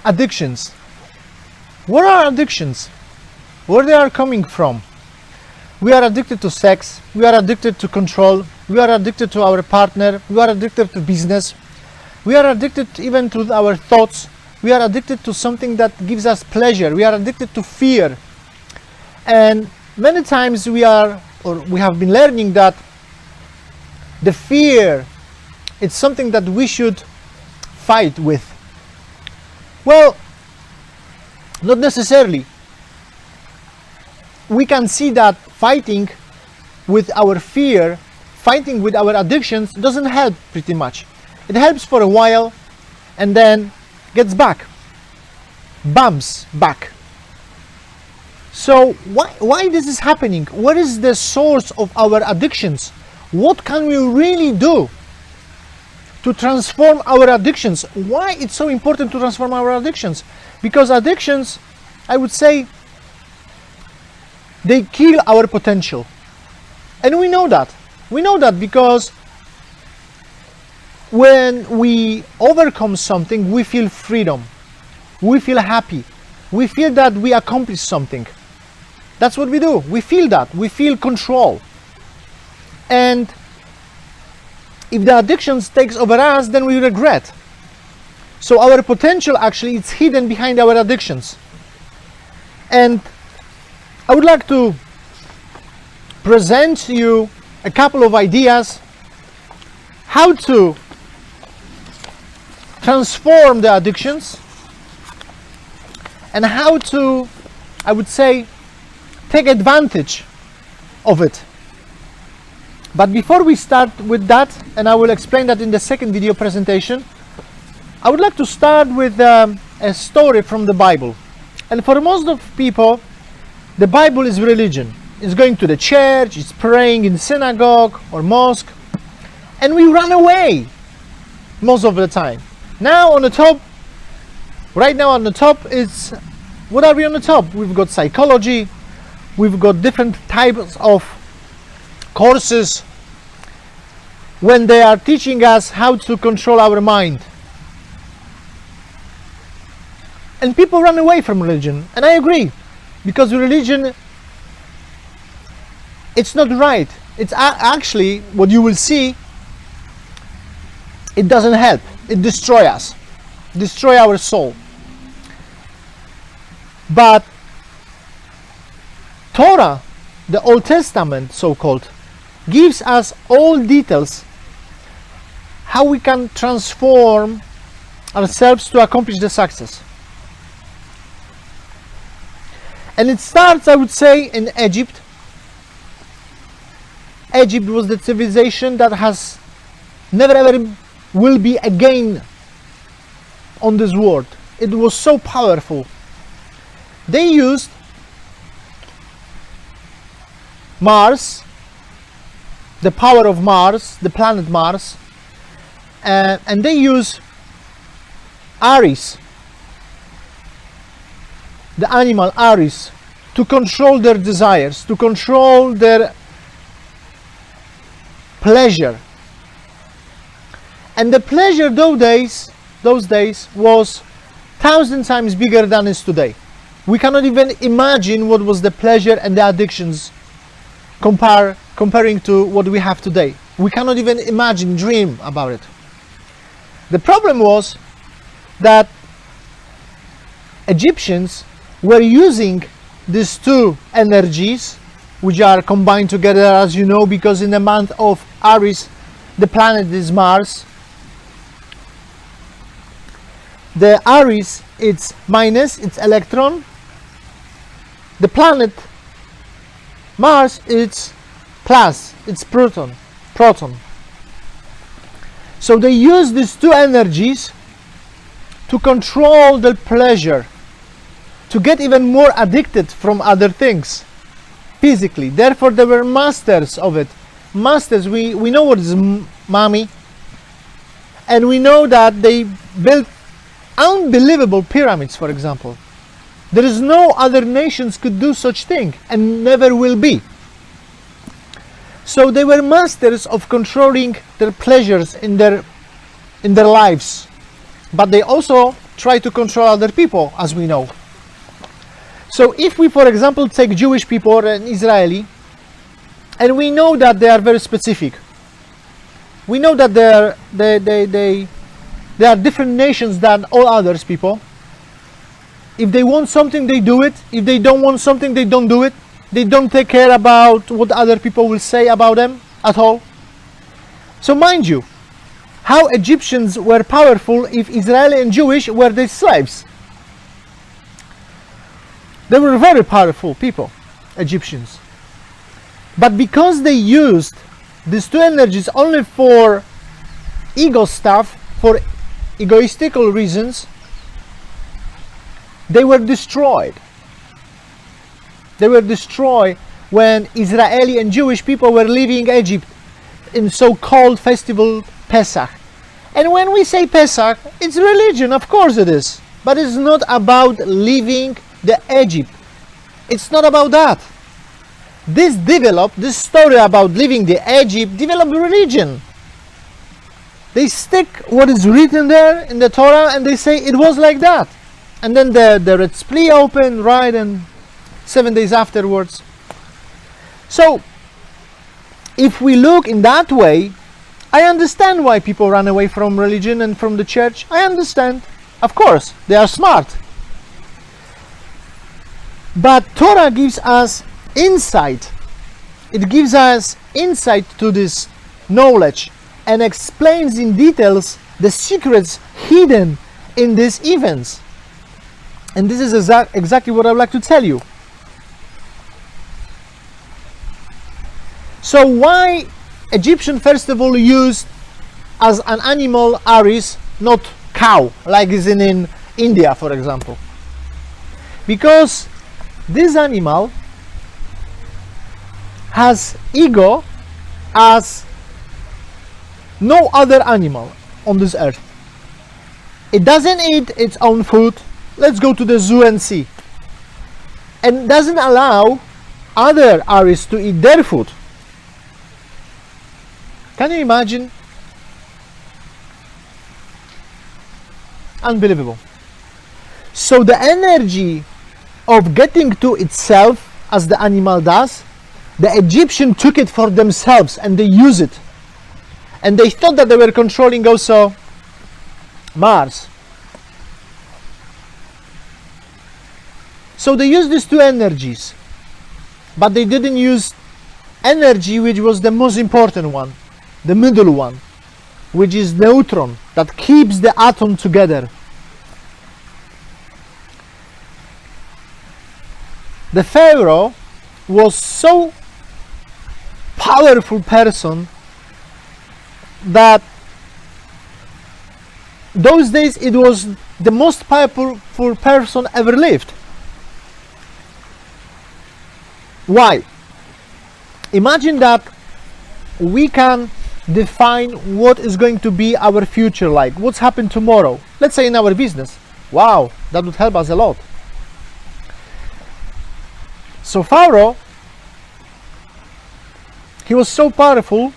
addictions. What are addictions? Where they are coming from? We are addicted to sex, we are addicted to control, we are addicted to our partner, we are addicted to business, we are addicted even to our thoughts, we are addicted to something that gives us pleasure, we are addicted to fear. And many times we have been learning that the fear, it's something that we should fight with. Well, not necessarily. We can see that fighting with our fear, fighting with our addictions doesn't help pretty much. It helps for a while and then gets back, bumps back. So why this is happening? What is the source of our addictions? What can we really do to transform our addictions? Why it's so important to transform our addictions? Because addictions, I would say, they kill our potential. And we know that. We know that because when we overcome something, we feel freedom. We feel happy. We feel that we accomplished something. That's what we do. We feel that. We feel control. And if the addiction takes over us, then we regret. So our potential actually is hidden behind our addictions. And I would like to present to you a couple of ideas how to transform the addictions and how to, I would say, take advantage of it. But before we start with that, and I will explain that in the second video presentation, I would like to start with a story from the Bible. And for most of people, the Bible is religion. It's going to the church, it's praying in synagogue or mosque, and we run away most of the time. Now on the top, right now on the top is, what are we on the top? We've got psychology, we've got different types of courses when they are teaching us how to control our mind. And people run away from religion, and I agree, because religion, it's not right. It's actually, what you will see, it doesn't help. It destroys us, destroy our soul. But Torah, the Old Testament so-called, gives us all details how we can transform ourselves to accomplish the success. And it starts, I would say, in Egypt. Egypt was the civilization that has never ever will be again on this world. It was so powerful. They used Mars, the power of Mars, the planet Mars, and they use Aries, the animal Aries, to control their desires, to control their pleasure. And the pleasure those days was 1,000 times bigger than is today. We cannot even imagine what was the pleasure and the addictions comparing to what we have today. We cannot even imagine, dream about it. The problem was that Egyptians were using these two energies, which are combined together, as you know, because in the month of Aries, the planet is Mars. The Aries, it's minus, it's electron. The planet Mars, it's plus, it's proton. So they use these two energies to control the pleasure, to get even more addicted from other things physically. Therefore they were masters of it. Masters, we know what is mommy, and we know that they built unbelievable pyramids, for example. There is no other nations could do such thing, and never will be. So they were masters of controlling their pleasures in their lives, but they also try to control other people, as we know. So if we, for example, take Jewish people and Israeli, and we know that they are very specific. We know that they are different nations than all others people. If they want something, they do it. If they don't want something, they don't do it. They don't take care about what other people will say about them at all. So mind you, how Egyptians were powerful if Israeli and Jewish were their slaves. They were very powerful people, Egyptians. But because they used these two energies only for ego stuff, for egoistical reasons, they were destroyed. They were destroyed when Israeli and Jewish people were leaving Egypt in so-called festival Pesach. And when we say Pesach, it's religion, of course it is. But it's not about leaving the Egypt. It's not about that. This story about leaving the Egypt developed religion. They stick what is written there in the Torah and they say it was like that. And then the Red Sea opened, right, and 7 days afterwards. So, if we look in that way, I understand why people run away from religion and from the church. I understand. Of course, they are smart. But Torah gives us insight. It gives us insight to this knowledge and explains in details the secrets hidden in these events. And this is exactly what I would like to tell you. So why Egyptian first of all used as an animal Aries, not cow, like is in India, for example? Because this animal has ego as no other animal on this earth. It doesn't eat its own food. Let's go to the zoo and see. And doesn't allow other Aries to eat their food. Can you imagine? Unbelievable. So the energy of getting to itself, as the animal does, the Egyptian took it for themselves and they use it. And they thought that they were controlling also Mars. So they used these two energies, but they didn't use energy which was the most important one, the middle one, which is neutron, that keeps the atom together. The Pharaoh was so powerful person that those days it was the most powerful person ever lived. Why? Imagine that we can define what is going to be our future like, what's happened tomorrow, let's say in our business. Wow, that would help us a lot. So Pharaoh, he was so powerful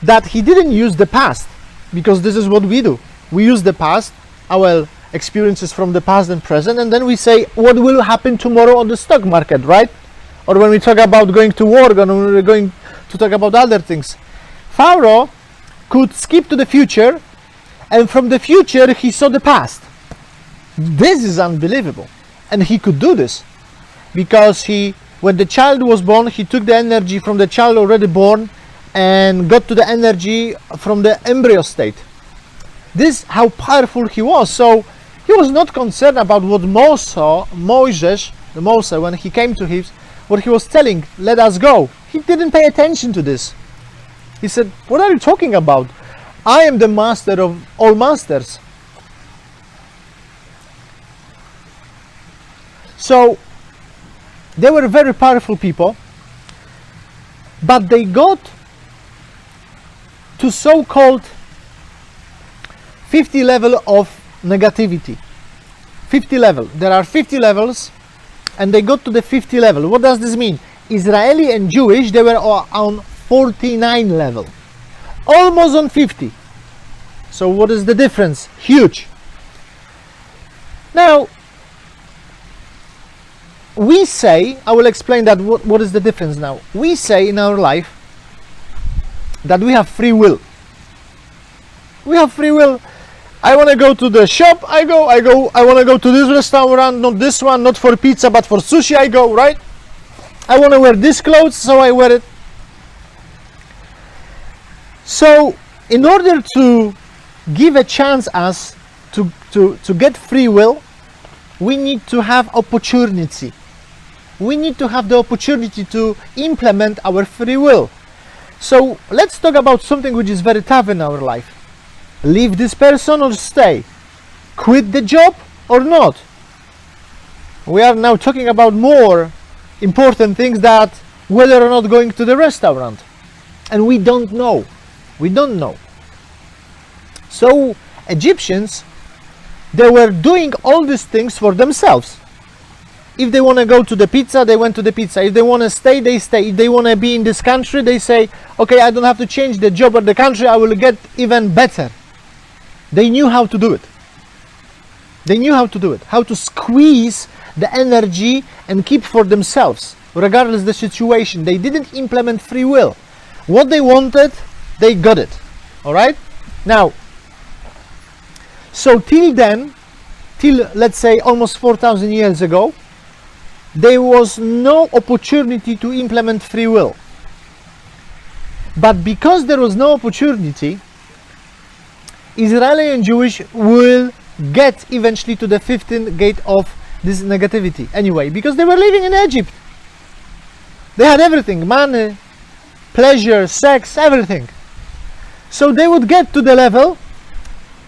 that he didn't use the past, because this is what we do. We use the past, our experiences from the past and present, and then we say what will happen tomorrow on the stock market, right? Or when we talk about going to work, or when we're going to talk about other things. Pharaoh could skip to the future, and from the future he saw the past. This is unbelievable. And he could do this because when the child was born, he took the energy from the child already born and got to the energy from the embryo state. This is how powerful he was. So he was not concerned about what Moses, when he came to him, what he was telling, let us go. He didn't pay attention to this. He said, what are you talking about? I am the master of all masters. So they were very powerful people, but they got to so-called 50 level of negativity. 50 level. There are 50 levels, and they got to the 50 level. What does this mean? Israeli and Jewish, they were on 49 level, almost on 50. So what is the difference? Huge. Now, we say, I will explain that what is the difference now. We say in our life that we have free will. We have free will. I want to go to the shop, I go. I want to go to this restaurant, not this one, not for pizza, but for sushi I go, right? I want to wear this clothes, so I wear it. So, in order to give a chance us to get free will, we need to have opportunity. We need to have the opportunity to implement our free will. So let's talk about something which is very tough in our life. Leave this person or stay? Quit the job or not? We are now talking about more important things, that whether or not going to the restaurant. And we don't know. We don't know. So Egyptians, they were doing all these things for themselves. If they want to go to the pizza, they went to the pizza. If they want to stay, they stay. If they want to be in this country, they say, okay, I don't have to change the job or the country, I will get even better. They knew how to do it. They knew how to do it. How to squeeze the energy and keep for themselves, regardless of the situation. They didn't implement free will. What they wanted, they got it. Alright? Now, so till then, till let's say almost 4,000 years ago, there was no opportunity to implement free will. But because there was no opportunity, Israeli and Jewish will get eventually to the 15th gate of this negativity anyway, because they were living in Egypt. They had everything, money, pleasure, sex, everything. So they would get to the level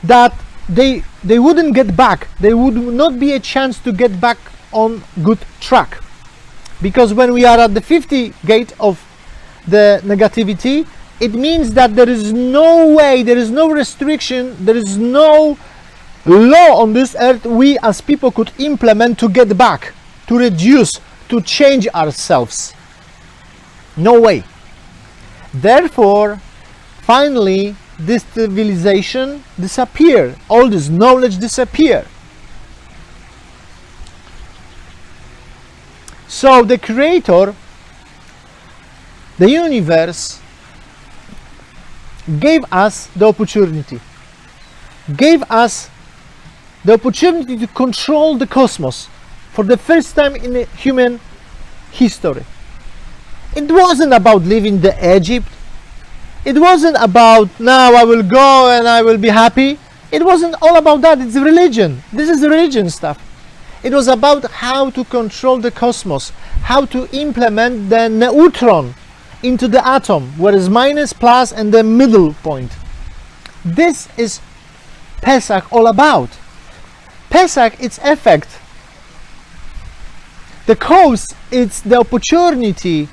that they wouldn't get back. There would not be a chance to get back on good track, because when we are at the 50th gate of the negativity, it means that there is no way, there is no restriction, there is no law on this earth we as people could implement to get back, to reduce, to change ourselves. No way. Therefore, finally, this civilization disappeared. All this knowledge disappeared. So the Creator, the universe, gave us the opportunity. Gave us the opportunity to control the cosmos for the first time in human history. It wasn't about living in Egypt. It wasn't about now I will go and I will be happy. It wasn't all about that. It's religion. This is religion stuff. It was about how to control the cosmos, how to implement the neutron into the atom, where is minus, plus, and the middle point. This is Pesach all about. Pesach, its effect. The cause, it's the opportunity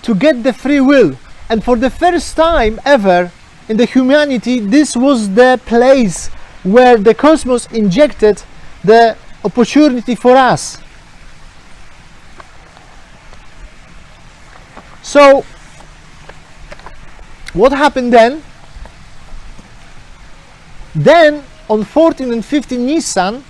to get the free will. And for the first time ever in the humanity, this was the place where the cosmos injected the opportunity for us. So, what happened then? Then, on 14 and 15 Nisan,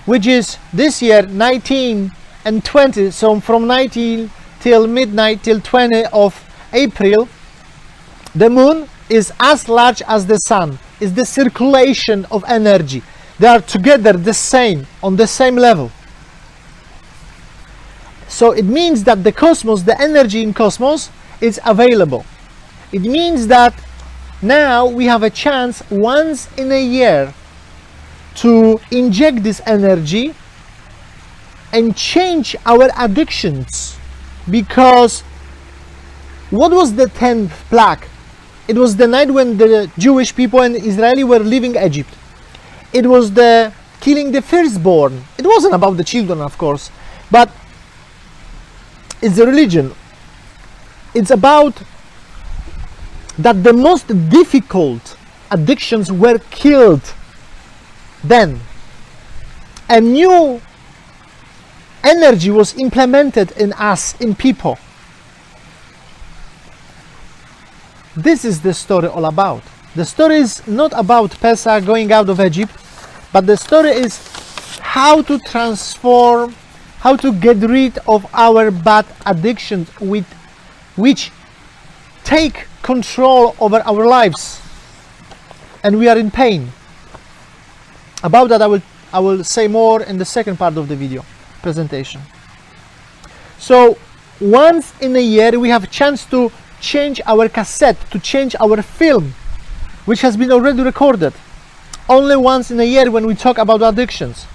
which is this year 19 and 20, so from 19 till midnight till 20 of April, the moon is as large as the sun. It's the circulation of energy. They are together the same, on the same level. So it means that the cosmos, the energy in cosmos, is available. It means that now we have a chance once in a year to inject this energy and change our addictions. Because what was the 10th plague? It was the night when the Jewish people and Israeli were leaving Egypt. It was the killing the firstborn. It wasn't about the children, of course, but it's a religion. It's about that the most difficult addictions were killed then. A new energy was implemented in us, in people. This is the story all about. The story is not about Pesach going out of Egypt, but the story is how to transform, how to get rid of our bad addictions which take control over our lives and we are in pain. About that I will say more in the second part of the video presentation. So once in a year we have a chance to change our cassette, to change our film, which has been already recorded. Only once in a year when we talk about addictions.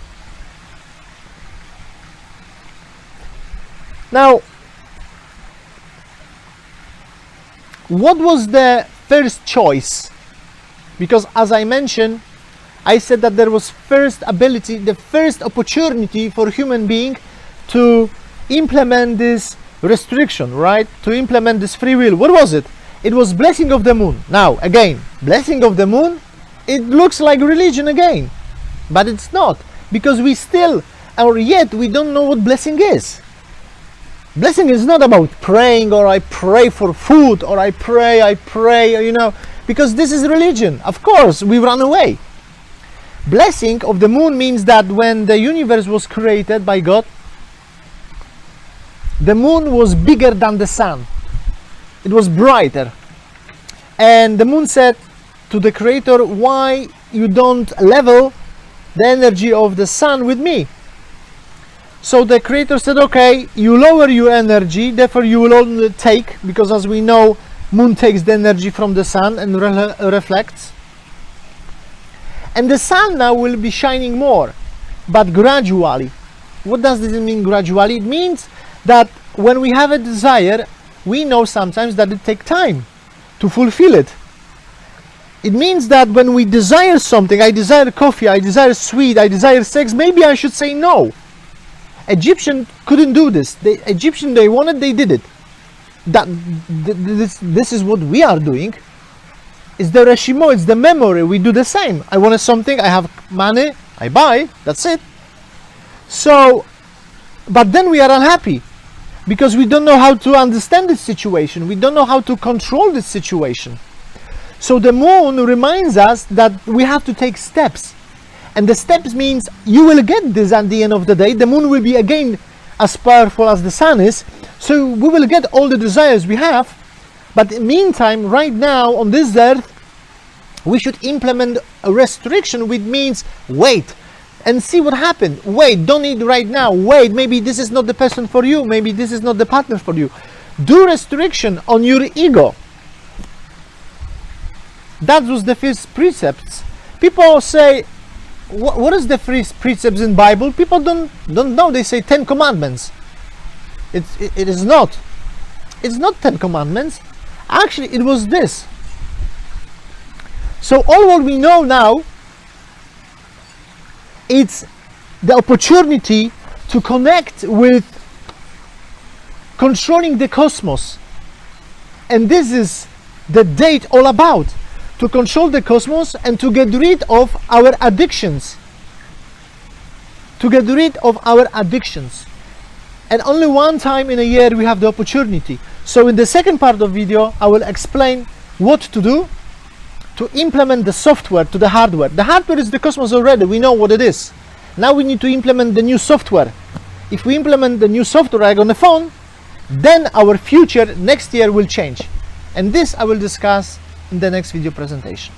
Now, what was the first choice? Because as I mentioned, I said that there was first ability, the first opportunity for human being to implement this restriction, right? To implement this free will. What was it? It was blessing of the moon. Now, again, blessing of the moon, it looks like religion again, but it's not, because we still, or yet we don't know what blessing is. Blessing is not about praying, or I pray for food, or I pray, you know, because this is religion. Of course, we run away. Blessing of the moon means that when the universe was created by God, the moon was bigger than the sun. It was brighter. And the moon said to the creator, why you don't level the energy of the sun with me? So the creator said, okay, you lower your energy, therefore you will only take, because as we know, moon takes the energy from the sun and reflects. And the sun now will be shining more, but gradually. What does this mean, gradually? It means that when we have a desire, we know sometimes that it takes time to fulfill it. It means that when we desire something, I desire coffee, I desire sweet, I desire sex, maybe I should say no. Egyptian couldn't do this. The Egyptian, they wanted, they did it. This is what we are doing. It's the reshimo, it's the memory. We do the same. I wanted something, I have money, I buy, that's it. So, but then we are unhappy because we don't know how to understand this situation. We don't know how to control this situation. So the moon reminds us that we have to take steps. And the steps means you will get this at the end of the day. The moon will be again as powerful as the sun is. So we will get all the desires we have. But in the meantime, right now on this earth, we should implement a restriction, which means wait and see what happens. Wait, don't eat right now. Wait, maybe this is not the person for you. Maybe this is not the partner for you. Do restriction on your ego. That was the first precepts. People say, what is the first precepts in Bible? People don't know. They say 10 commandments. It is not. It's not 10 commandments. Actually, it was this. So all what we know now, it's the opportunity to connect with controlling the cosmos. And this is the date all about. To control the cosmos and to get rid of our addictions. To get rid of our addictions. And only one time in a year we have the opportunity. So in the second part of the video, I will explain what to do to implement the software to the hardware. The hardware is the cosmos already, we know what it is. Now we need to implement the new software. If we implement the new software like on the phone, then our future next year will change. And this I will discuss in the next video presentation.